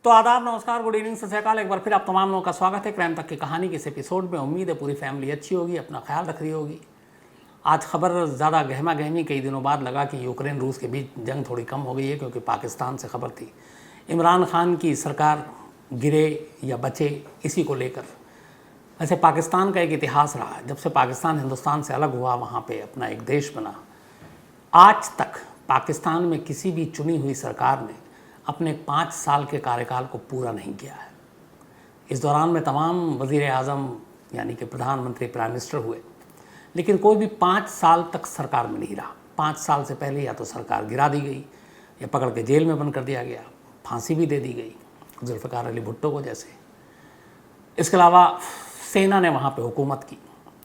तो आदाब, नमस्कार, गुड इवनिंग, सत श्री अकाल। एक बार फिर आप तमाम लोगों का स्वागत है क्राइम तक की कहानी के इस एपिसोड में। उम्मीद है पूरी फैमिली अच्छी होगी, अपना ख्याल रख रही होगी। आज खबर ज़्यादा गहमा गहमी कई दिनों बाद लगा कि यूक्रेन रूस के बीच जंग थोड़ी कम हो गई है, क्योंकि पाकिस्तान से खबर थी इमरान खान की सरकार गिरे या बचे, इसी को लेकर। वैसे पाकिस्तान का एक इतिहास रहा, जब से पाकिस्तान हिंदुस्तान से अलग हुआ, वहाँ पे अपना एक देश बना, आज तक पाकिस्तान में किसी भी चुनी हुई सरकार ने अपने 5 साल के कार्यकाल को पूरा नहीं किया है। इस दौरान में तमाम वज़ीर आज़म यानी कि प्रधानमंत्री, प्राइम मिनिस्टर हुए, लेकिन कोई भी 5 साल तक सरकार में नहीं रहा। 5 साल से पहले या तो सरकार गिरा दी गई या पकड़ के जेल में बंद कर दिया गया, फांसी भी दे दी गई जुल्फ़िकार अली भुट्टो को जैसे। इसके अलावा सेना ने वहाँ पे हुकूमत की।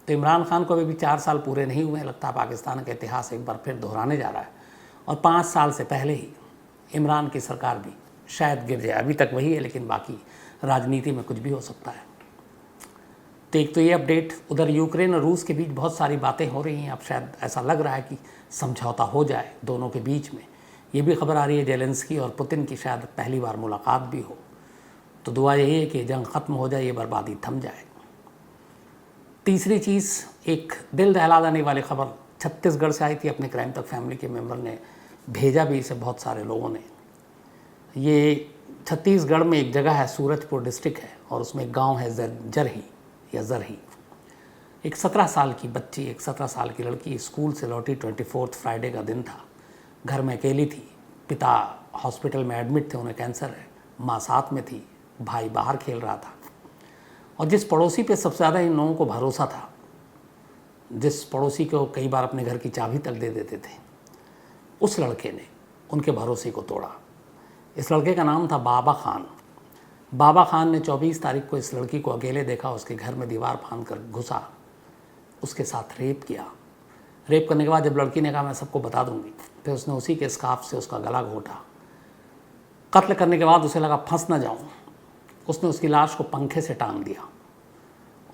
तो इमरान खान को अभी 4 साल पूरे नहीं हुए, लगता है पाकिस्तान का इतिहास एक बार फिर दोहराने जा रहा है। और 5 साल से पहले ही इमरान की सरकार भी शायद गिर जाए। अभी तक वही है, लेकिन बाकी राजनीति में कुछ भी हो सकता है। तो एक तो ये अपडेट। उधर यूक्रेन और रूस के बीच बहुत सारी बातें हो रही हैं। अब शायद ऐसा लग रहा है कि समझौता हो जाए दोनों के बीच में। ये भी खबर आ रही है जेलेंस्की और पुतिन की शायद पहली बार मुलाकात भी हो। तो दुआ यही है कि जंग ख़त्म हो जाए, ये बर्बादी थम जाए। तीसरी चीज़, एक दिल दहला देने वाली खबर छत्तीसगढ़ से आई थी। अपने क्राइम तक फैमिली के मेंबर ने भेजा भी इसे, बहुत सारे लोगों ने। ये छत्तीसगढ़ में एक जगह है, सूरजपुर डिस्ट्रिक्ट है, और उसमें एक गांव है जरही या जरही। एक 17 साल की बच्ची, एक 17 साल की लड़की स्कूल से लौटी। 24 फ्राइडे का दिन था, घर में अकेली थी। पिता हॉस्पिटल में एडमिट थे, उन्हें कैंसर है। माँ साथ में थी, भाई बाहर खेल रहा था। और जिस पड़ोसी पे सबसे ज़्यादा इन लोगों को भरोसा था, जिस पड़ोसी को कई बार अपने घर की चाबी तक दे देते थे, उस लड़के ने उनके भरोसे को तोड़ा। इस लड़के का नाम था बाबा खान। बाबा खान ने 24 तारीख को इस लड़की को अकेले देखा, उसके घर में दीवार फांद कर घुसा, उसके साथ रेप किया। रेप करने के बाद जब लड़की ने कहा मैं सबको बता दूंगी, फिर उसने उसी के स्कार्फ से उसका गला घोटा। कत्ल करने के बाद उसे लगा फंस ना जाऊं, उसने उसकी लाश को पंखे से टांग दिया।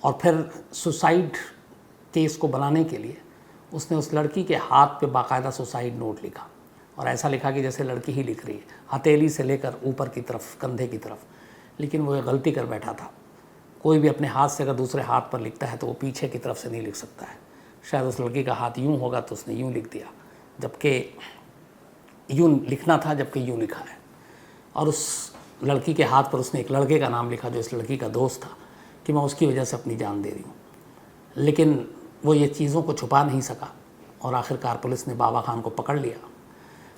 और फिर सुसाइड केस को बनाने के लिए उसने उस लड़की के हाथ पे बाकायदा सुसाइड नोट लिखा, और ऐसा लिखा कि जैसे लड़की ही लिख रही है, हथेली से लेकर ऊपर की तरफ, कंधे की तरफ। लेकिन वो एक गलती कर बैठा था। कोई भी अपने हाथ से अगर दूसरे हाथ पर लिखता है तो वो पीछे की तरफ से नहीं लिख सकता है। शायद उस लड़की का हाथ यूँ होगा तो उसने यूँ लिख दिया, जबकि यूँ लिखना था, जबकि यूँ लिखा है। और उस लड़की के हाथ पर उसने एक लड़के का नाम लिखा जो इस लड़की का दोस्त था, कि मैं उसकी वजह से अपनी जान दे रही हूँ। लेकिन वो ये चीज़ों को छुपा नहीं सका, और आखिरकार पुलिस ने बाबा खान को पकड़ लिया।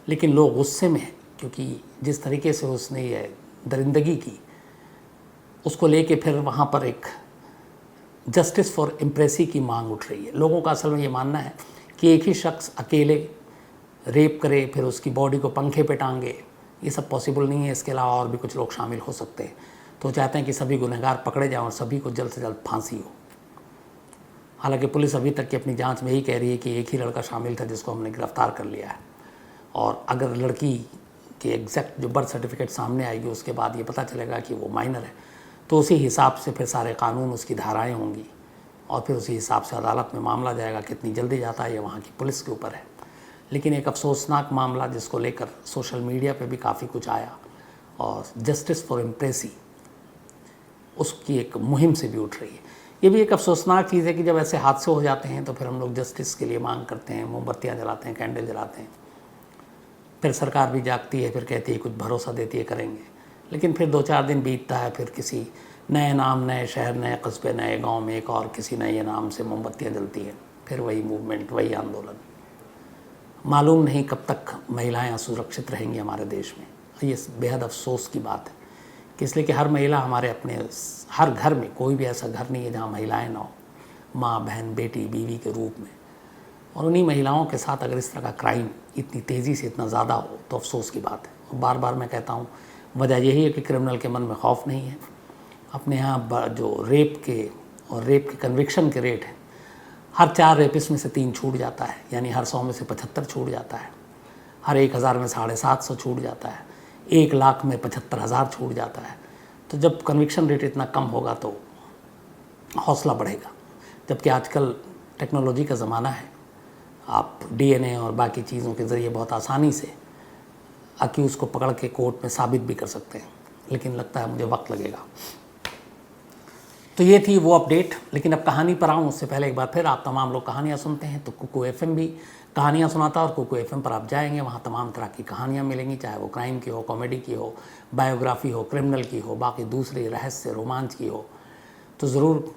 लेकिन लोग गुस्से में हैं, क्योंकि जिस तरीके से उसने ये दरिंदगी की, उसको लेके फिर वहाँ पर एक जस्टिस फॉर इम्प्रेसी की मांग उठ रही है। लोगों का असल में ये मानना है कि एक ही शख्स अकेले रेप करे, फिर उसकी बॉडी को पंखे पे टांगे, ये सब पॉसिबल नहीं है। इसके अलावा और भी कुछ लोग शामिल हो सकते हैं। तो चाहते हैं कि सभी गुनहगार पकड़े जाएं और सभी को जल्द से जल्द फांसी हो। हालांकि पुलिस अभी तक की अपनी जांच में यही कह रही है कि एक ही लड़का शामिल था जिसको हमने गिरफ्तार कर लिया है। और अगर लड़की की एग्जैक्ट जो बर्थ सर्टिफिकेट सामने आएगी, उसके बाद ये पता चलेगा कि वो माइनर है, तो उसी हिसाब से फिर सारे कानून, उसकी धाराएं होंगी, और फिर उसी हिसाब से अदालत में मामला जाएगा। कितनी जल्दी जाता है ये वहाँ की पुलिस के ऊपर है। लेकिन एक अफसोसनाक मामला जिसको लेकर सोशल मीडिया पे भी काफ़ी कुछ आया, और जस्टिस फॉर इम्प्रेसी उसकी एक मुहिम से भी उठ रही है। ये भी एक अफसोसनाक चीज़ है कि जब ऐसे हादसे हो जाते हैं तो फिर हम लोग जस्टिस के लिए मांग करते हैं, मोमबत्तियाँ जलाते हैं, कैंडल जलाते हैं। फिर सरकार भी जागती है, फिर कहती है, कुछ भरोसा देती है करेंगे। लेकिन फिर 2-4 दिन बीतता है, फिर किसी नए नाम, नए शहर, नए कस्बे, नए गांव में एक और किसी नए नाम से मोमबत्तियाँ जलती हैं। फिर वही मूवमेंट, वही आंदोलन। मालूम नहीं कब तक महिलाएं सुरक्षित रहेंगी हमारे देश में। ये बेहद अफसोस की बात है कि इसलिए कि हर महिला हमारे अपने हर घर में, कोई भी ऐसा घर नहीं है जहाँ महिलाएं ना हो, माँ, बहन, बेटी, बीवी के रूप में। और उन्हीं महिलाओं के साथ अगर इस तरह का क्राइम इतनी तेज़ी से इतना ज़्यादा हो तो अफसोस की बात है। और बार बार मैं कहता हूँ, वजह यही है कि क्रिमिनल के मन में खौफ नहीं है। अपने यहाँ जो रेप के कन्विक्शन के रेट है, हर 4 रेपिस्ट में से 3 छूट जाता है, यानी हर 100 में से 75 छूट जाता है। हर 1000 में 750 छूट जाता है। 1 लाख में 75,000 छूट जाता है। तो जब कन्विक्शन रेट इतना कम होगा तो हौसला बढ़ेगा। जबकि आजकल टेक्नोलॉजी का ज़माना है, आप डीएनए और बाकी चीज़ों के ज़रिए बहुत आसानी से अक्यूज़ को पकड़ के कोर्ट में साबित भी कर सकते हैं। लेकिन लगता है मुझे वक्त लगेगा। तो ये थी वो अपडेट। लेकिन अब कहानी पर आऊँ उससे पहले एक बार फिर, आप तमाम लोग कहानियाँ सुनते हैं तो कुकू एफएम भी कहानियाँ सुनाता है, और कुकू एफएम पर आप जाएंगे वहाँ तमाम तरह की कहानियाँ मिलेंगी, चाहे वो क्राइम की हो, कॉमेडी की हो, बायोग्राफी हो, क्रिमिनल की हो, बाकी दूसरी रहस्य रोमांच की हो। तो ज़रूर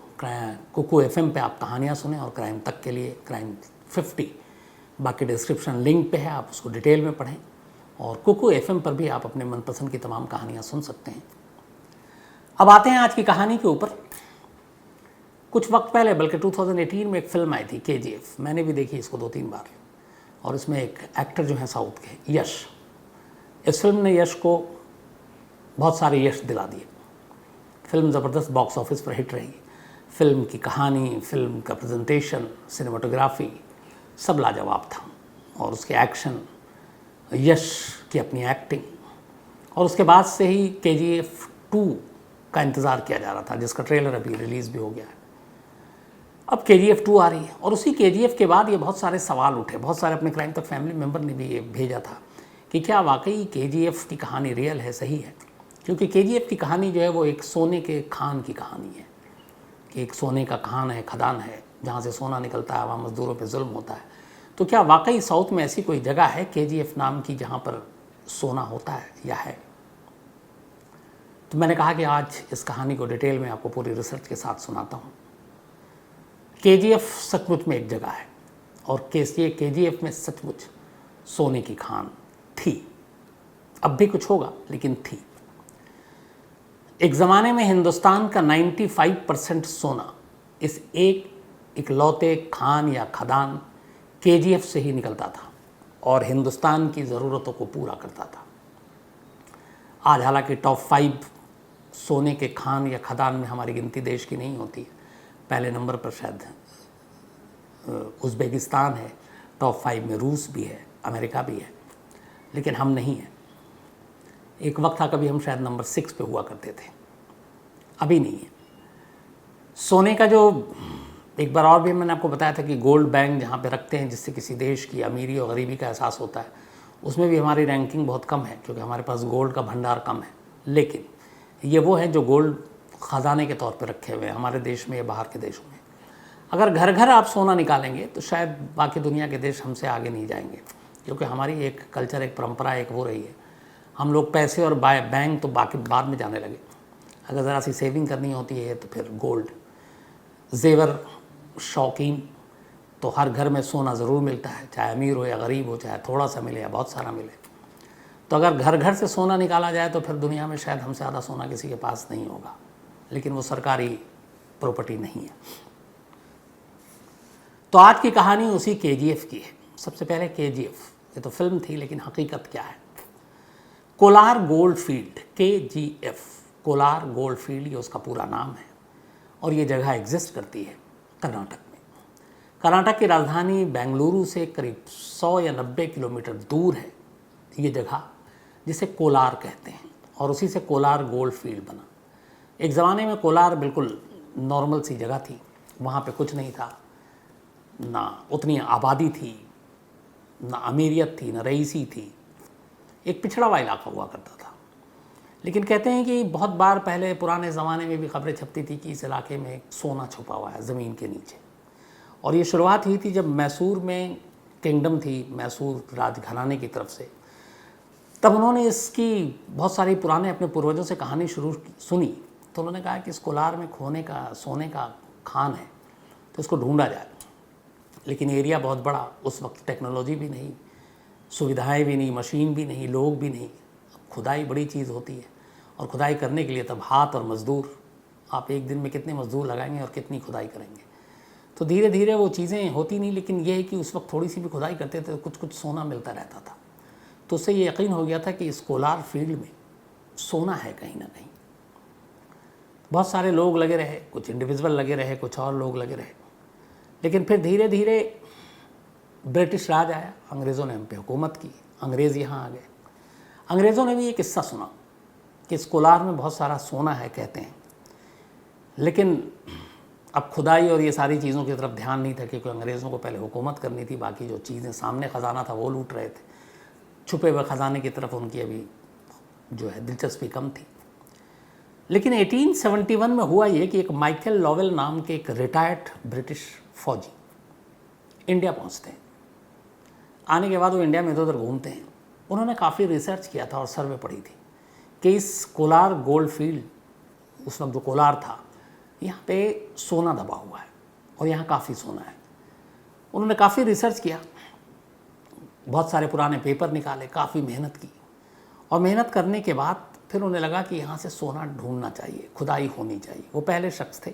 कुकू एफएम पे आप कहानियाँ सुनें, और क्राइम तक के लिए क्राइम 50 बाकी डिस्क्रिप्शन लिंक पे है, आप उसको डिटेल में पढ़ें। और कुकू एफएम पर भी आप अपने मनपसंद की तमाम कहानियाँ सुन सकते हैं। अब आते हैं आज की कहानी के ऊपर। कुछ वक्त पहले, बल्कि 2018 में एक फ़िल्म आई थी KGF। मैंने भी देखी इसको 2-3 बार, और इसमें एक एक्टर जो हैं साउथ के, यश, इस फिल्म ने यश को बहुत सारे यश दिला दिए। फिल्म ज़बरदस्त बॉक्स ऑफिस पर हिट रही। फिल्म की कहानी, फिल्म का प्रेजेंटेशन, सिनेमाटोग्राफी सब लाजवाब था, और उसके एक्शन, यश की अपनी एक्टिंग, और उसके बाद से ही KGF 2 का इंतज़ार किया जा रहा था, जिसका ट्रेलर अभी रिलीज़ भी हो गया है। अब KGF 2 आ रही है, और उसी KGF के बाद ये बहुत सारे सवाल उठे। बहुत सारे अपने क्राइम तक फैमिली मेम्बर ने भी ये भेजा था कि क्या वाकई KGF की कहानी रियल है, सही है। क्योंकि KGF की कहानी जो है वो एक सोने के खान की कहानी है, कि एक सोने का खान है, खदान है, जहाँ से सोना निकलता है, वहाँ मज़दूरों पे जुल्म होता है। तो क्या वाकई साउथ में ऐसी कोई जगह है KGF नाम की जहाँ पर सोना होता है या है। तो मैंने कहा कि आज इस कहानी को डिटेल में आपको पूरी रिसर्च के साथ सुनाता हूँ। KGF सचमुच में एक जगह है, और KGF में सचमुच सोने की खान थी। अब भी कुछ होगा, लेकिन थी। एक ज़माने में हिंदुस्तान का 95% सोना इस एक इकलौते खान या खदान KGF से ही निकलता था, और हिंदुस्तान की ज़रूरतों को पूरा करता था। आज हालांकि टॉप 5 सोने के खान या खदान में हमारी गिनती देश की नहीं होती है। पहले नंबर पर शायद उज़्बेकिस्तान है, टॉप 5 में रूस भी है, अमेरिका भी है, लेकिन हम नहीं हैं। एक वक्त था कभी हम शायद नंबर 6 पे हुआ करते थे, अभी नहीं है। सोने का जो एक बार और भी मैंने आपको बताया था कि गोल्ड बैंक जहाँ पे रखते हैं, जिससे किसी देश की अमीरी और गरीबी का एहसास होता है, उसमें भी हमारी रैंकिंग बहुत कम है, क्योंकि हमारे पास गोल्ड का भंडार कम है। लेकिन ये वो है जो गोल्ड ख़जाने के तौर पर रखे हुए हैं हमारे देश में या बाहर के देशों में। अगर घर घर आप सोना निकालेंगे तो शायद बाकी दुनिया के देश हमसे आगे नहीं जाएंगे, क्योंकि हमारी एक कल्चर, एक परंपरा, एक वो रही है। हम लोग पैसे और बैंक तो बाकी बाद में जाने लगे। अगर ज़रा सी सेविंग करनी होती है तो फिर गोल्ड, जेवर शौकीन, तो हर घर में सोना ज़रूर मिलता है, चाहे अमीर हो या गरीब हो, चाहे थोड़ा सा मिले या बहुत सारा मिले। तो अगर घर घर से सोना निकाला जाए तो फिर दुनिया में शायद हमसे ज़्यादा सोना किसी के पास नहीं होगा, लेकिन वो सरकारी प्रॉपर्टी नहीं है। तो आज की कहानी उसी KGF की है। सबसे पहले KGF, ये तो फिल्म थी, लेकिन हकीकत क्या है। Kolar gold field, KGF, Kolar gold field, ये उसका पूरा नाम है, और ये जगह एग्जिस्ट करती है कर्नाटक में। कर्नाटक की राजधानी बेंगलुरु से करीब 100 या 90 किलोमीटर दूर है ये जगह, जिसे कोलार कहते हैं, और उसी से कोलार गोल्ड फील्ड बना। एक ज़माने में कोलार बिल्कुल नॉर्मल सी जगह थी, वहाँ पे कुछ नहीं था, ना उतनी आबादी थी, ना अमीरियत थी, ना रईसी थी। एक पिछड़ा हुआ इलाका हुआ करता था। लेकिन कहते हैं कि बहुत बार पहले पुराने ज़माने में भी खबरें छपती थी कि इस इलाके में सोना छुपा हुआ है ज़मीन के नीचे। और ये शुरुआत हुई थी जब मैसूर में किंगडम थी, मैसूर राजघराने की तरफ से। तब उन्होंने इसकी बहुत सारी पुराने अपने पूर्वजों से कहानी सुनी, तो उन्होंने कहा कि इस कोलार में सोने का खान है, तो इसको ढूंढा जाए। लेकिन एरिया बहुत बड़ा, उस वक्त टेक्नोलॉजी भी नहीं, सुविधाएं भी नहीं, मशीन भी नहीं, लोग भी नहीं। खुदाई बड़ी चीज़ होती है, और खुदाई करने के लिए तब हाथ और मज़दूर, आप एक दिन में कितने मज़दूर लगाएंगे और कितनी खुदाई करेंगे। तो धीरे धीरे वो चीज़ें होती नहीं, लेकिन ये है कि उस वक्त थोड़ी सी भी खुदाई करते थे तो कुछ कुछ सोना मिलता रहता था। तो उससे ये यकीन हो गया था कि इस कोलार फील्ड में सोना है कहीं ना कहीं। बहुत सारे लोग लगे रहे, कुछ इंडिविजुअल लगे रहे, कुछ और लोग लगे रहे। लेकिन फिर धीरे धीरे ब्रिटिश राज आया, अंग्रेज़ों ने हम पे हुकूमत की, अंग्रेज़ यहाँ आ गए। अंग्रेज़ों ने भी ये किस्सा सुना कि इस कोलार में बहुत सारा सोना है कहते हैं, लेकिन अब खुदाई और ये सारी चीज़ों की तरफ ध्यान नहीं था, क्योंकि अंग्रेज़ों को पहले हुकूमत करनी थी, बाकी जो चीज़ें सामने ख़जाना था वो लूट रहे थे। छुपे हुए ख़जाने की तरफ उनकी अभी जो है दिलचस्पी कम थी। लेकिन 1871 में हुआ ये कि एक माइकल लॉवेल नाम के एक रिटायर्ड ब्रिटिश फौजी इंडिया पहुंचते हैं। आने के बाद वो इंडिया में इधर उधर घूमते हैं। उन्होंने काफ़ी रिसर्च किया था और सर्वे पढ़ी थी कि इस कोलार गोल्ड फील्ड, उस वक्त जो कोलार था, यहाँ पे सोना दबा हुआ है और यहाँ काफ़ी सोना है। उन्होंने काफ़ी रिसर्च किया, बहुत सारे पुराने पेपर निकाले, काफ़ी मेहनत की और मेहनत करने के बाद फिर उन्हें लगा कि यहाँ से सोना ढूंढना चाहिए, खुदाई होनी चाहिए। वो पहले शख्स थे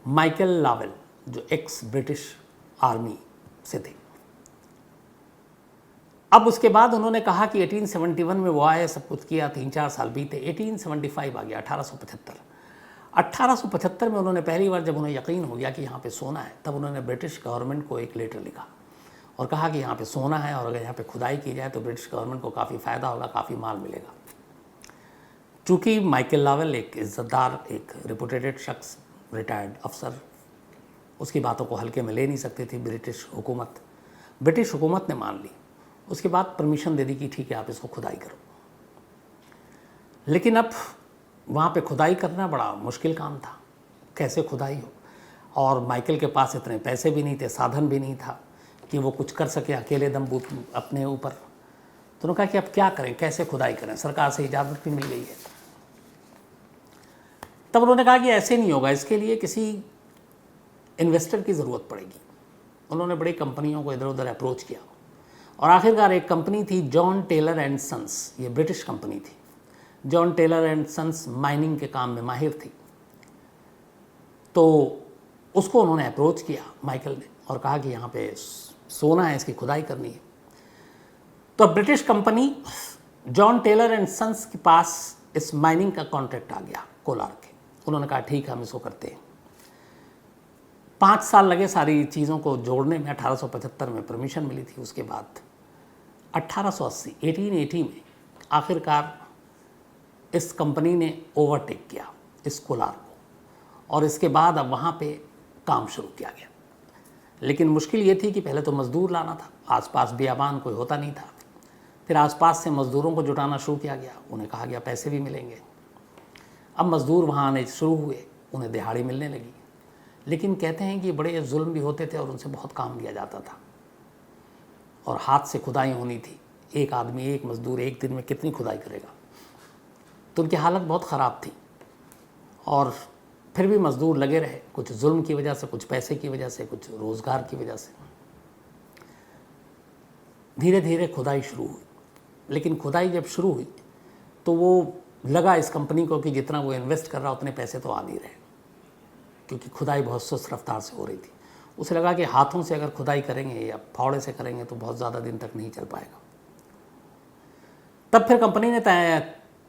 माइकल लावेल, जो एक्स ब्रिटिश आर्मी से थे। अब उसके बाद उन्होंने कहा कि 1871 में वो आए, सब कुछ किया, 3-4 साल बीते, 1875 आ गया, 1875 में उन्होंने पहली बार जब उन्हें यकीन हो गया कि यहाँ पे सोना है, तब उन्होंने ब्रिटिश गवर्नमेंट को एक लेटर लिखा और कहा कि यहाँ पे सोना है और अगर यहाँ पे खुदाई की जाए तो ब्रिटिश गवर्नमेंट को काफ़ी फ़ायदा होगा, काफ़ी माल मिलेगा। चूँकि माइकल लावेल एक इज़्ज़तदार, एक रिपुटेटेड शख्स, रिटायर्ड अफसर, उसकी बातों को हल्के में ले नहीं सकती थी ब्रिटिश हुकूमत। ब्रिटिश हुकूमत ने मान ली, उसके बाद परमिशन दे दी कि ठीक है आप इसको खुदाई करो। लेकिन अब वहाँ पे खुदाई करना बड़ा मुश्किल काम था, कैसे खुदाई हो, और माइकल के पास इतने पैसे भी नहीं थे, साधन भी नहीं था कि वो कुछ कर सके अकेले दम अपने ऊपर। तो उन्होंने कहा कि अब क्या करें, कैसे खुदाई करें, सरकार से इजाज़त भी मिल गई है। तब उन्होंने कहा कि ऐसे नहीं होगा, इसके लिए किसी इन्वेस्टर की ज़रूरत पड़ेगी। उन्होंने बड़ी कंपनियों को इधर उधर अप्रोच किया और आखिरकार एक कंपनी थी जॉन टेलर एंड सन्स, ये ब्रिटिश कंपनी थी। John Taylor and Sons mining के काम में माहिर थी, तो उसको उन्होंने अप्रोच किया माइकल ने और कहा कि यहाँ पे सोना है, इसकी खुदाई करनी है। तो British company John Taylor and Sons के पास इस माइनिंग का कॉन्ट्रैक्ट आ गया कोलार के। उन्होंने कहा ठीक है हम इसको करते हैं। 5 साल लगे सारी चीज़ों को जोड़ने में। 1875 में परमिशन मिली थी। उसके बाद 1880 में आखिरकार इस कंपनी ने ओवरटेक किया इस कोलार को और इसके बाद अब वहाँ पे काम शुरू किया गया। लेकिन मुश्किल ये थी कि पहले तो मज़दूर लाना था, आसपास बियाबान कोई होता नहीं था। फिर आसपास से मज़दूरों को जुटाना शुरू किया गया, उन्हें कहा गया पैसे भी मिलेंगे। अब मज़दूर वहाँ आने शुरू हुए, उन्हें दिहाड़ी मिलने लगी। लेकिन कहते हैं कि बड़े जुल्म भी होते थे और उनसे बहुत काम लिया जाता था और हाथ से खुदाई होनी थी। एक आदमी, एक मज़दूर एक दिन में कितनी खुदाई करेगा। तो उनकी हालत बहुत ख़राब थी और फिर भी मज़दूर लगे रहे, कुछ जुल्म की वजह से, कुछ पैसे की वजह से, कुछ रोज़गार की वजह से। धीरे धीरे खुदाई शुरू हुई। लेकिन खुदाई जब शुरू हुई तो वो लगा इस कंपनी को कि जितना वो इन्वेस्ट कर रहा उतने पैसे तो आ नहीं रहे, क्योंकि खुदाई बहुत सुस्त रफ्तार से हो रही थी। उसे लगा कि हाथों से अगर खुदाई करेंगे या फावड़े से करेंगे तो बहुत ज़्यादा दिन तक नहीं चल पाएगा। तब फिर कंपनी ने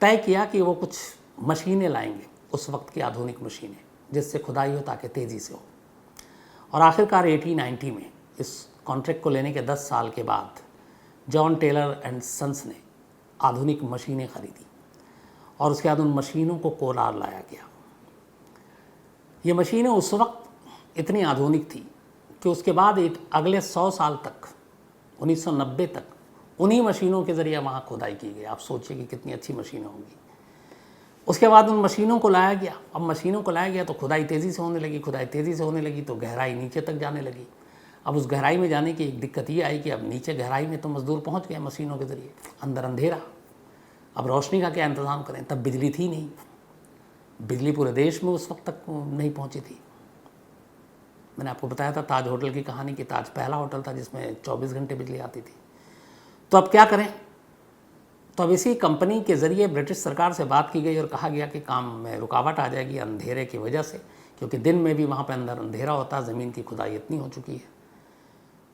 तय किया कि वो कुछ मशीनें लाएंगे, उस वक्त की आधुनिक मशीनें, जिससे खुदाई हो ताकि तेज़ी से हो। और आखिरकार 1890 में इस कॉन्ट्रैक्ट को लेने के 10 साल के बाद जॉन टेलर एंड सन्स ने आधुनिक मशीनें खरीदी और उसके बाद उन मशीनों को कोलार लाया गया। ये मशीनें उस वक्त इतनी आधुनिक थी कि उसके बाद एक अगले 100 साल तक, 1990 तक, उन्हीं मशीनों के ज़रिए वहाँ खुदाई की गई। आप सोचिए कि कितनी अच्छी मशीनें होंगी। उसके बाद उन मशीनों को लाया गया। अब मशीनों को लाया गया तो खुदाई तेज़ी से होने लगी। खुदाई तेज़ी से होने लगी तो गहराई नीचे तक जाने लगी। अब उस गहराई में जाने की एक दिक्कत ये आई कि अब नीचे गहराई में तो मज़दूर पहुँच गए मशीनों के ज़रिए, अंदर अंधेरा, अब रोशनी का क्या इंतज़ाम करें। तब बिजली थी नहीं, बिजली पूरे देश में उस वक्त तक नहीं पहुंची थी। मैंने आपको बताया था ताज होटल की कहानी कि ताज पहला होटल था जिसमें 24 घंटे बिजली आती थी। तो अब क्या करें। तो अब इसी कंपनी के ज़रिए ब्रिटिश सरकार से बात की गई और कहा गया कि काम में रुकावट आ जाएगी अंधेरे की वजह से, क्योंकि दिन में भी वहाँ पर अंदर अंधेरा होता, ज़मीन की खुदाई इतनी हो चुकी है।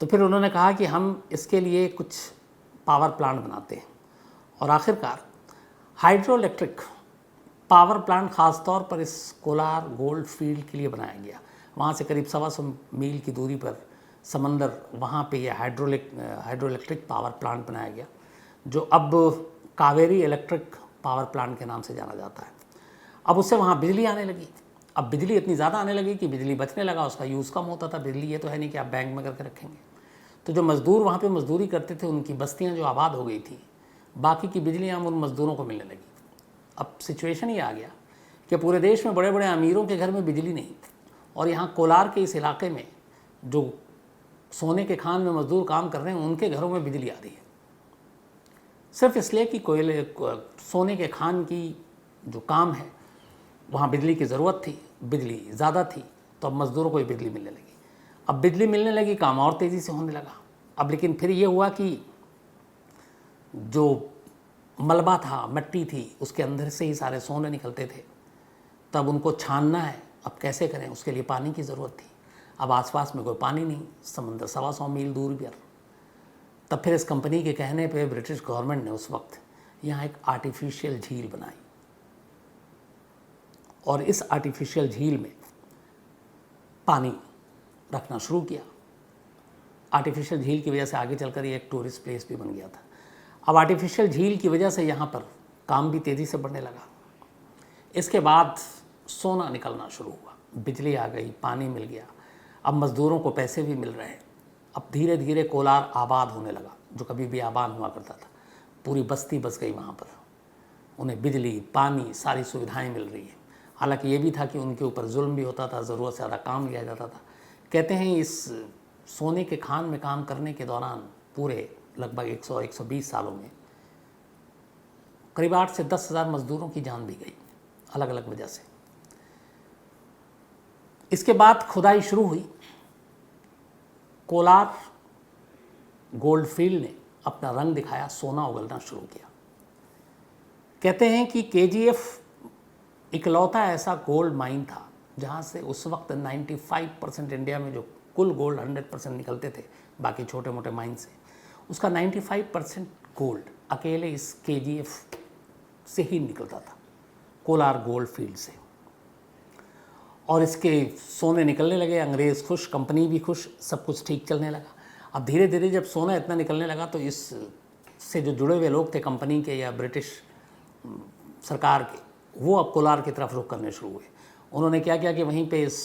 तो फिर उन्होंने कहा कि हम इसके लिए कुछ पावर प्लांट बनाते हैं और आखिरकार हाइड्रो इलेक्ट्रिक पावर प्लांट ख़ास तौर पर इस कोलार गोल्ड फील्ड के लिए बनाया गया। वहाँ से करीब 125 मील की दूरी पर समंदर, वहाँ पे ये हाइड्रो इलेक्ट्रिक पावर प्लांट बनाया गया, जो अब कावेरी इलेक्ट्रिक पावर प्लांट के नाम से जाना जाता है। अब उससे वहाँ बिजली आने लगी। अब बिजली इतनी ज़्यादा आने लगी कि बिजली बचने लगा, उसका यूज़ कम होता था। बिजली ये तो है नहीं कि आप बैंक में करके रखेंगे। तो जो मज़दूर वहाँ पे मज़दूरी करते थे, उनकी बस्तियाँ जो आबाद हो गई थी, बाकी की बिजलियाँ उन मज़दूरों को मिलने लगी। अब सिचुएशन ये आ गया कि पूरे देश में बड़े बड़े अमीरों के घर में बिजली नहीं थी, और यहाँ कोलार के इस इलाके में जो सोने के खान में मजदूर काम कर रहे हैं उनके घरों में बिजली आ रही है, सिर्फ इसलिए कि कोयले सोने के खान की जो काम है वहाँ बिजली की ज़रूरत थी, बिजली ज़्यादा थी, तो अब मज़दूरों को ही बिजली मिलने लगी। अब बिजली मिलने लगी, काम और तेज़ी से होने लगा। अब लेकिन फिर ये हुआ कि जो मलबा था, मिट्टी थी, उसके अंदर से ही सारे सोने निकलते थे, तब उनको छानना है, अब कैसे करें, उसके लिए पानी की ज़रूरत थी। अब आसपास में कोई पानी नहीं, समंदर 125 मील दूर पर। तब फिर इस कंपनी के कहने पे ब्रिटिश गवर्नमेंट ने उस वक्त यहाँ एक आर्टिफिशियल झील बनाई, और इस आर्टिफिशियल झील में पानी रखना शुरू किया। आर्टिफिशियल झील की वजह से आगे चलकर ये एक टूरिस्ट प्लेस भी बन गया था। अब आर्टिफिशियल झील की वजह से यहाँ पर काम भी तेज़ी से बढ़ने लगा। इसके बाद सोना निकलना शुरू हुआ, बिजली आ गई, पानी मिल गया, अब मज़दूरों को पैसे भी मिल रहे हैं। अब धीरे धीरे कोलार आबाद होने लगा, जो कभी भी आबाद हुआ करता था। पूरी बस्ती बस गई वहाँ पर, उन्हें बिजली, पानी, सारी सुविधाएं मिल रही हैं। हालांकि ये भी था कि उनके ऊपर जुल्म भी होता था, ज़रूरत से ज़्यादा काम लिया जाता था। कहते हैं इस सोने के खान में काम करने के दौरान पूरे लगभग 100-120 सालों में करीब 8 से 10 हज़ार मज़दूरों की जान भी गई, अलग अलग वजह से। इसके बाद खुदाई शुरू हुई। कोलार गोल्ड फील्ड ने अपना रंग दिखाया, सोना उगलना शुरू किया। कहते हैं कि केजीएफ इकलौता ऐसा गोल्ड माइन था जहाँ से उस वक्त 95% इंडिया में जो कुल गोल्ड 100% निकलते थे बाकी छोटे मोटे माइन से, उसका 95% गोल्ड अकेले इस केजीएफ से ही निकलता था, कोलार गोल्ड फील्ड से। और इसके सोने निकलने लगे, अंग्रेज़ खुश, कंपनी भी खुश, सब कुछ ठीक चलने लगा। अब धीरे धीरे जब सोना इतना निकलने लगा तो इस से जो जुड़े हुए लोग थे कंपनी के या ब्रिटिश सरकार के, वो अब कोलार की तरफ रुख करने शुरू हुए। उन्होंने क्या किया कि वहीं पे इस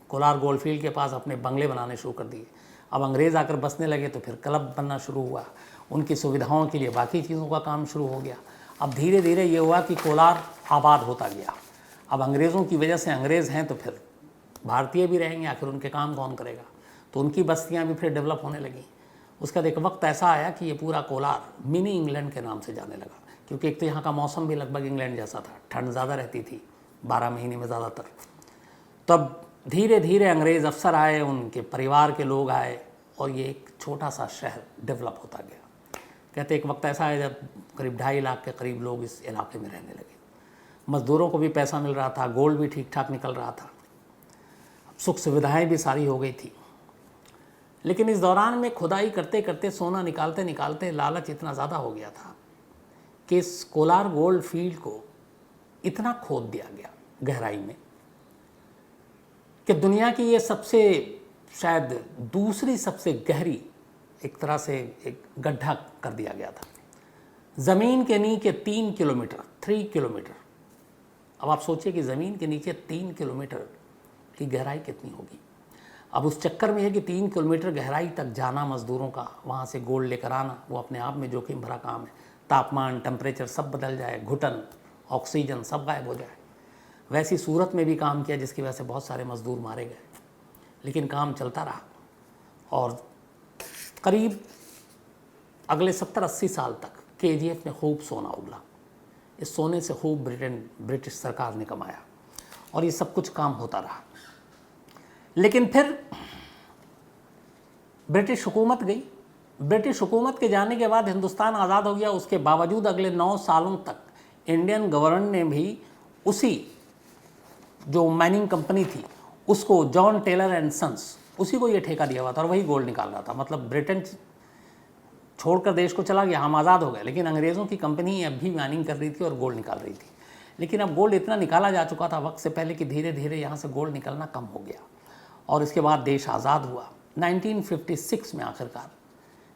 कोलार गोल्ड फील्ड के पास अपने बंगले बनाने शुरू कर दिए। अब अंग्रेज़ आकर बसने लगे तो फिर क्लब बनना शुरू हुआ, उनकी सुविधाओं के लिए बाकी चीज़ों का काम शुरू हो गया। अब धीरे धीरे ये हुआ कि कोलार आबाद होता गया। अब अंग्रेज़ों की वजह से, अंग्रेज़ हैं तो फिर भारतीय भी रहेंगे, आखिर उनके काम कौन करेगा, तो उनकी बस्तियाँ भी फिर डेवलप होने लगीं। उसका एक वक्त ऐसा आया कि ये पूरा कोलार मिनी इंग्लैंड के नाम से जाने लगा, क्योंकि एक तो यहाँ का मौसम भी लगभग इंग्लैंड जैसा था, ठंड ज़्यादा रहती थी 12 महीने में ज़्यादातर। तब धीरे धीरे अंग्रेज़ अफसर आए, उनके परिवार के लोग आए, और ये एक छोटा सा शहर डेवलप होता गया। कहते एक वक्त ऐसा है जब करीब 2.5 लाख के करीब लोग इस इलाके में रहने लगे। मज़दूरों को भी पैसा मिल रहा था, गोल्ड भी ठीक ठाक निकल रहा था, सुख सुविधाएं भी सारी हो गई थी। लेकिन इस दौरान में खुदाई करते करते, सोना निकालते निकालते लालच इतना ज़्यादा हो गया था कि इस कोलार गोल्ड फील्ड को इतना खोद दिया गया गहराई में कि दुनिया की ये सबसे, शायद दूसरी सबसे गहरी एक तरह से एक गड्ढा कर दिया गया था। ज़मीन के नीचे 3 किलोमीटर, 3 किलोमीटर। अब आप सोचिए कि ज़मीन के नीचे 3 किलोमीटर की गहराई कितनी होगी। अब उस चक्कर में है कि 3 किलोमीटर गहराई तक जाना मज़दूरों का, वहाँ से गोल्ड लेकर आना, वो अपने आप में जोखिम भरा काम है। तापमान, टेम्परेचर सब बदल जाए, घुटन, ऑक्सीजन सब गायब हो जाए। वैसी सूरत में भी काम किया जिसकी वजह से बहुत सारे मज़दूर मारे गए, लेकिन काम चलता रहा। और करीब अगले 70-80 साल तक केजीएफ में खूब सोना उगला। इस सोने से खूब ब्रिटिश सरकार ने कमाया, और ये सब कुछ काम होता रहा। लेकिन फिर ब्रिटिश हुकूमत गई। ब्रिटिश हुकूमत के जाने के बाद हिंदुस्तान आज़ाद हो गया। उसके बावजूद अगले 9 सालों तक इंडियन गवर्नमेंट ने भी उसी जो माइनिंग कंपनी थी उसको, जॉन टेलर एंड सन्स, उसी को ये ठेका दिया हुआ था, और वही गोल्ड निकाल रहा था। मतलब ब्रिटेन छोड़कर देश को चला गया, हम आज़ाद हो गए, लेकिन अंग्रेज़ों की कंपनी अब भी माइनिंग कर रही थी और गोल्ड निकाल रही थी। लेकिन अब गोल्ड इतना निकाला जा चुका था वक्त से पहले कि धीरे धीरे यहाँ से गोल्ड निकलना कम हो गया, और इसके बाद देश आज़ाद हुआ। 1956 में आखिरकार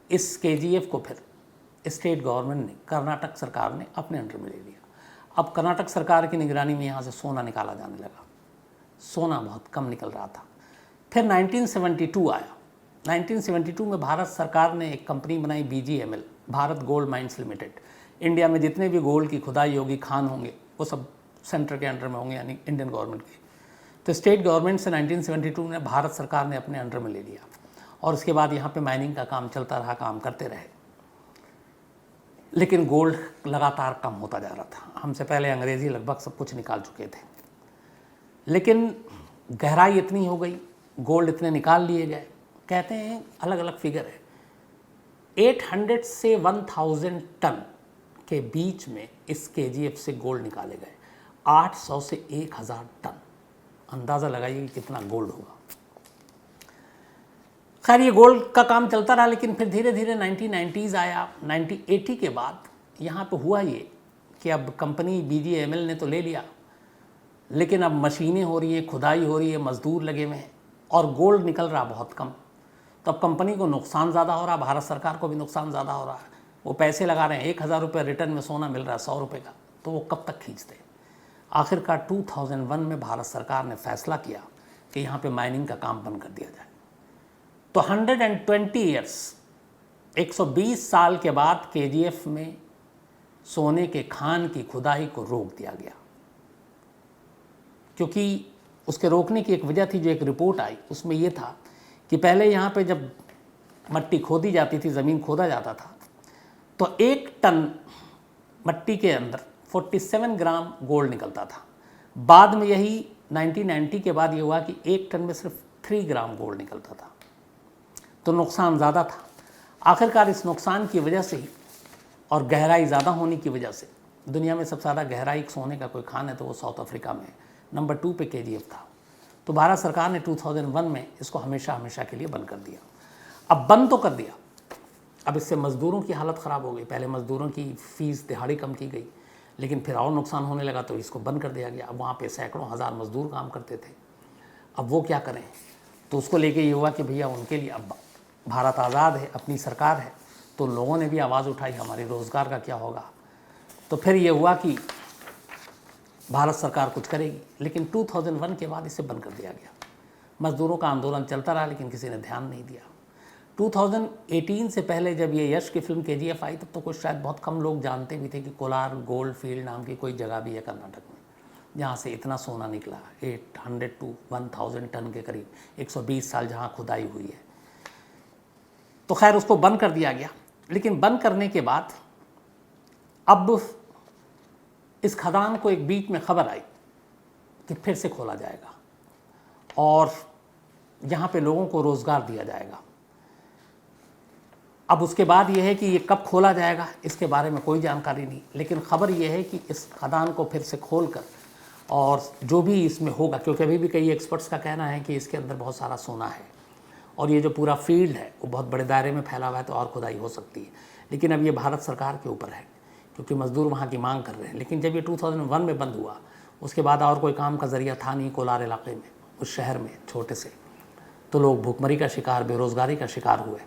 इस केजीएफ को फिर स्टेट गवर्नमेंट ने, कर्नाटक सरकार ने अपने अंडर में ले लिया। अब कर्नाटक सरकार की निगरानी में यहाँ से सोना निकाला जाने लगा। सोना बहुत कम निकल रहा था। फिर 1972 आया। 1972 में भारत सरकार ने एक कंपनी बनाई, BGML, Bharat gold mines limited. India में जितने भी गोल्ड की खुदाई होगी, खान होंगे, वो सब सेंटर के अंडर में होंगे, यानी इंडियन गवर्नमेंट के। तो स्टेट गवर्नमेंट से 1972 में भारत सरकार ने अपने अंडर में ले लिया और उसके बाद यहाँ पे माइनिंग का काम चलता रहा, काम करते रहे। लेकिन गोल्ड लगातार कम होता जा रहा था। हमसे पहले अंग्रेज़ी लगभग सब कुछ निकाल चुके थे, लेकिन गहराई इतनी हो गई, गोल्ड इतने निकाल लिए गए, कहते हैं अलग अलग फिगर है, 800 से 1000 टन के बीच में इस KGF से गोल्ड निकाले गए। 800 से 1000 टन, अंदाज़ा लगाइए कितना गोल्ड होगा। खैर ये गोल्ड का काम चलता रहा, लेकिन फिर धीरे धीरे 1990s आया। 1980 के बाद यहाँ पे हुआ ये कि अब कंपनी BGML ने तो ले लिया, लेकिन अब मशीनें हो रही हैं, खुदाई हो रही है, मज़दूर लगे हुए हैं और गोल्ड निकल रहा बहुत कम। तो अब कंपनी को नुकसान ज़्यादा हो रहा, भारत सरकार को भी नुकसान ज़्यादा हो रहा है। वो पैसे लगा रहे हैं, 1000 रुपये रिटर्न में सोना मिल रहा है 100 रुपये का, तो वो कब तक खींचते। आखिरकार 2001 में भारत सरकार ने फैसला किया कि यहाँ पे माइनिंग का काम बंद कर दिया जाए। तो 120 ईयर्स, 120 साल के बाद KGF में सोने के खान की खुदाई को रोक दिया गया। क्योंकि उसके रोकने की एक वजह थी, जो एक रिपोर्ट आई उसमें यह था कि पहले यहाँ पे जब मट्टी खोदी जाती थी, ज़मीन खोदा जाता था, तो 1 टन मट्टी के अंदर 47 ग्राम गोल्ड निकलता था। बाद में यही 1990 के बाद ये हुआ कि 1 टन में सिर्फ 3 ग्राम गोल्ड निकलता था, तो नुकसान ज़्यादा था। आखिरकार इस नुकसान की वजह से ही और गहराई ज़्यादा होने की वजह से, दुनिया में सबसे ज़्यादा गहराई सोने का कोई खान है तो वो साउथ अफ्रीका में है, नंबर 2 पे KGF था। तो भारत सरकार ने 2001 में इसको हमेशा हमेशा के लिए बंद कर दिया। अब बंद तो कर दिया, अब इससे मज़दूरों की हालत ख़राब हो गई। पहले मज़दूरों की फ़ीस दिहाड़ी कम की गई, लेकिन फिर और नुकसान होने लगा तो इसको बंद कर दिया गया। अब वहाँ पे सैकड़ों हज़ार मज़दूर काम करते थे, अब वो क्या करें। तो उसको लेके ये हुआ कि भैया उनके लिए अब भारत आज़ाद है, अपनी सरकार है, तो लोगों ने भी आवाज़ उठाई हमारे रोज़गार का क्या होगा। तो फिर ये हुआ कि भारत सरकार कुछ करेगी, लेकिन 2001 के बाद इसे बंद कर दिया गया। मज़दूरों का आंदोलन चलता रहा, लेकिन किसी ने ध्यान नहीं दिया। 2018 से पहले जब ये यश की फिल्म KGF आई, तब तो कुछ शायद बहुत कम लोग जानते भी थे कि कोलार गोल्ड फील्ड नाम की कोई जगह भी है कर्नाटक में, जहाँ से इतना सोना निकला, 800 to 1000 टन के करीब, 120 साल जहाँ खुदाई हुई है। तो खैर उसको बंद कर दिया गया, लेकिन बंद करने के बाद अब इस खदान को एक बीच में खबर आई कि फिर से खोला जाएगा और यहाँ पे लोगों को रोज़गार दिया जाएगा। अब उसके बाद यह है कि ये कब खोला जाएगा इसके बारे में कोई जानकारी नहीं, लेकिन ख़बर यह है कि इस खदान को फिर से खोलकर और जो भी इसमें होगा, क्योंकि अभी भी कई एक्सपर्ट्स का कहना है कि इसके अंदर बहुत सारा सोना है और ये जो पूरा फील्ड है वो बहुत बड़े दायरे में फैला हुआ है, तो और खुदाई हो सकती है। लेकिन अब ये भारत सरकार के ऊपर है, क्योंकि मज़दूर वहाँ की मांग कर रहे हैं। लेकिन जब ये 2001 में बंद हुआ, उसके बाद और कोई काम का ज़रिया था नहीं कोलार इलाके में, उस शहर में छोटे से, तो लोग भूखमरी का शिकार, बेरोज़गारी का शिकार हुए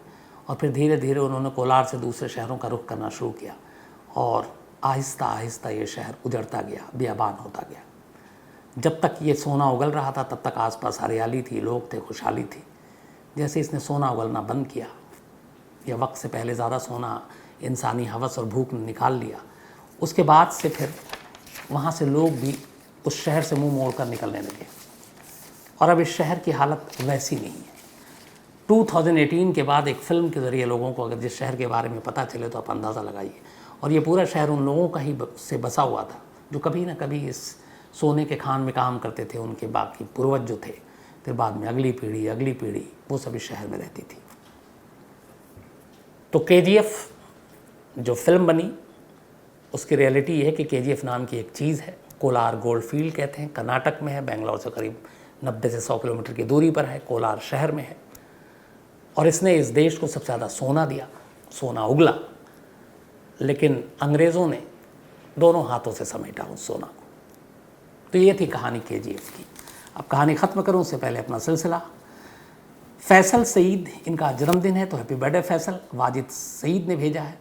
और फिर धीरे धीरे उन्होंने कोलार से दूसरे शहरों का रुख करना शुरू किया और आहिस्ता आहिस्ता ये शहर उजड़ता गया, बियाबान होता गया। जब तक ये सोना उगल रहा था तब तक आसपास हरियाली थी, लोग थे, खुशहाली थी। जैसे इसने सोना उगलना बंद किया या वक्त से पहले ज़्यादा सोना इंसानी हवस और भूख ने निकाल लिया, उसके बाद से फिर वहाँ से लोग भी उस शहर से मुंह मोड़कर निकलने लगे और अब इस शहर की हालत वैसी नहीं है। 2018 के बाद एक फ़िल्म के ज़रिए लोगों को अगर जिस शहर के बारे में पता चले तो आप अंदाज़ा लगाइए। और ये पूरा शहर उन लोगों का ही से बसा हुआ था जो कभी ना कभी इस सोने के खान में काम करते थे, उनके बाकी पूर्वज जो थे, फिर बाद में अगली पीढ़ी वो सभी शहर में रहती थी। तो KGF जो फिल्म बनी उसकी रियलिटी ये है कि KGF नाम की एक चीज़ है, कोलार गोल्ड फील्ड कहते हैं, कर्नाटक में है, बेंगलोर से करीब 90 से 100 किलोमीटर की दूरी पर है, कोलार शहर में है। और इसने इस देश को सबसे ज़्यादा सोना दिया, सोना उगला, लेकिन अंग्रेज़ों ने दोनों हाथों से समेटा उस सोना को। तो ये थी कहानी KGF की। अब कहानी ख़त्म करूँ उससे पहले अपना सिलसिला। फैसल सईद इनका जन्मदिन है, तो हैप्पी बर्थडे फैसल। वाजिद सईद ने भेजा है।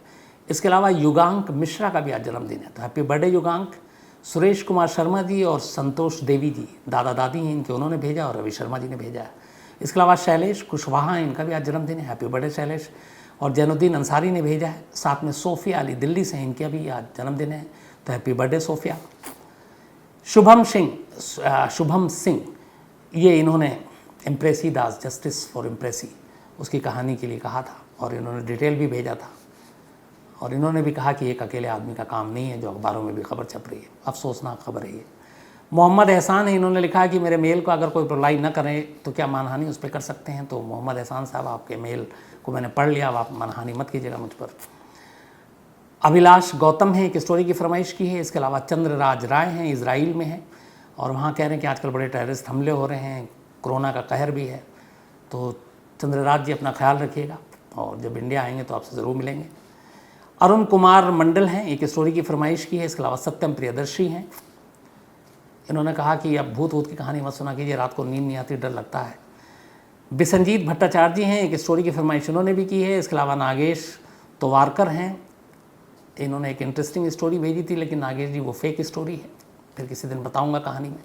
इसके अलावा युगांक मिश्रा का भी आज जन्मदिन है, तो हैप्पी बर्थडे युगांक। सुरेश कुमार शर्मा जी और संतोष देवी जी दादा दादी हैं इनके, उन्होंने भेजा, और रवि शर्मा जी ने भेजा है। इसके अलावा शैलेश कुशवाहा हैं, इनका भी आज जन्मदिन है, हैप्पी बर्थडे शैलेश। और जैनुद्दीन अंसारी ने भेजा है। साथ में सोफिया अली दिल्ली से, इनका भी आज जन्मदिन है, तो happy birthday Sophia. Shubham Singh ये इन्होंने इम्प्रेसी दास जस्टिस फॉर इम्प्रेसी उसकी कहानी के लिए कहा था और इन्होंने डिटेल भी भेजा था और इन्होंने भी कहा कि एक अकेले आदमी का काम नहीं है जो अखबारों में भी खबर छप रही है, अफसोसनाक खबर है ये। मोहम्मद एहसान है, इन्होंने लिखा है कि मेरे मेल को अगर कोई रिप्लाई न करे तो क्या मानहानि उस पर कर सकते हैं। तो मोहम्मद एहसान साहब आपके मेल को मैंने पढ़ लिया, अब आप मानहानि मत कीजिएगा मुझ पर। अभिलाष गौतम है, एक स्टोरी की फरमाइश की है। इसके अलावा चंद्रराज राय हैं, इजराइल में हैं और वहाँ कह रहे हैं कि आजकल बड़े टेररिस्ट हमले हो रहे हैं, कोरोना का कहर भी है। तो चंद्रराज जी अपना ख्याल रखिएगा और जब इंडिया आएंगे तो आपसे ज़रूर मिलेंगे। अरुण कुमार मंडल हैं, एक स्टोरी की फरमाइश की है। इसके अलावा सत्यम प्रियदर्शी हैं, इन्होंने कहा कि अब भूत की कहानी मत सुना कीजिए, रात को नींद नहीं आती, डर लगता है। बिसंजीत भट्टाचार्य जी हैं, एक स्टोरी की फरमाइश इन्होंने भी की है। इसके अलावा नागेश तोवारकर हैं, इन्होंने एक इंटरेस्टिंग स्टोरी भेजी थी लेकिन नागेश जी वो फेक स्टोरी है, फिर किसी दिन बताऊंगा कहानी में।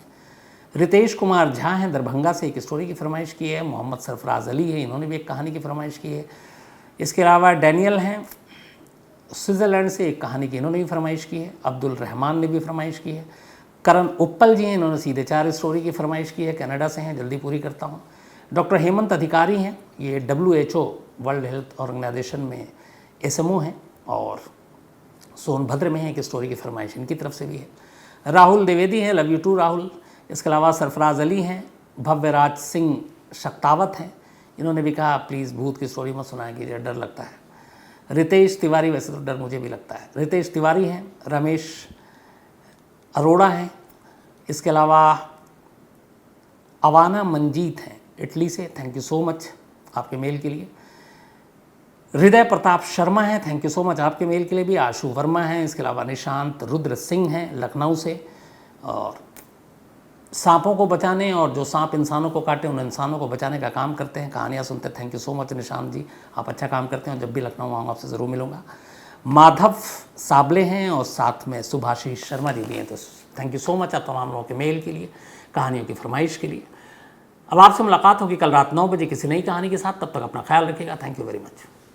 रितेश कुमार झा हैं, दरभंगा से, एक स्टोरी की फरमाइश की है। मोहम्मद सरफराज अली है, इन्होंने भी एक कहानी की फरमाइश की है। इसके अलावा डैनियल हैं, स्विट्ज़रलैंड से, एक कहानी की इन्होंने भी फरमाइश की है। अब्दुल रहमान ने भी फरमाइश की है। करण उप्पल जी हैं, इन्होंने सीधे 4 स्टोरी की फरमाइश की है, कनाडा से हैं, जल्दी पूरी करता हूँ। डॉक्टर हेमंत अधिकारी हैं, ये WHO वर्ल्ड हेल्थ ऑर्गेनाइजेशन में SMO हैं और सोनभद्र में है, एक स्टोरी की फरमाइश इनकी तरफ से भी है। राहुल द्विवेदी हैं, लव यू टू राहुल। इसके अलावा सरफराज अली हैं, भव्यराज सिंह शक्तावत हैं, इन्होंने भी कहा प्लीज़ भूत की स्टोरी मत सुनाया कीजिए, डर लगता है। रितेश तिवारी, वैसे तो डर मुझे भी लगता है, रितेश तिवारी हैं। रमेश अरोड़ा हैं। इसके अलावा अवाना मंजीत हैं, इटली से, थैंक यू सो मच आपके मेल के लिए। हृदय प्रताप शर्मा हैं, थैंक यू सो मच आपके मेल के लिए भी। आशु वर्मा हैं। इसके अलावा निशांत रुद्र सिंह हैं, लखनऊ से, और सांपों को बचाने और जो सांप इंसानों को काटे उन इंसानों को बचाने का काम करते हैं, कहानियाँ सुनते हैं। Thank you so much Nishant ji, आप अच्छा काम करते हैं। जब भी लखनऊ आऊँगा आपसे ज़रूर मिलूँगा। माधव साबले हैं और साथ में सुभाषीष शर्मा जी भी हैं। तो थैंक यू सो मच आप तमाम लोगों के मेल के लिए, कहानियों की फरमाइश के लिए। अब आपसे मुलाकात होगी कल रात 9 बजे किसी नई कहानी के साथ, तब तक अपना ख्याल रखिएगा। Thank you very much.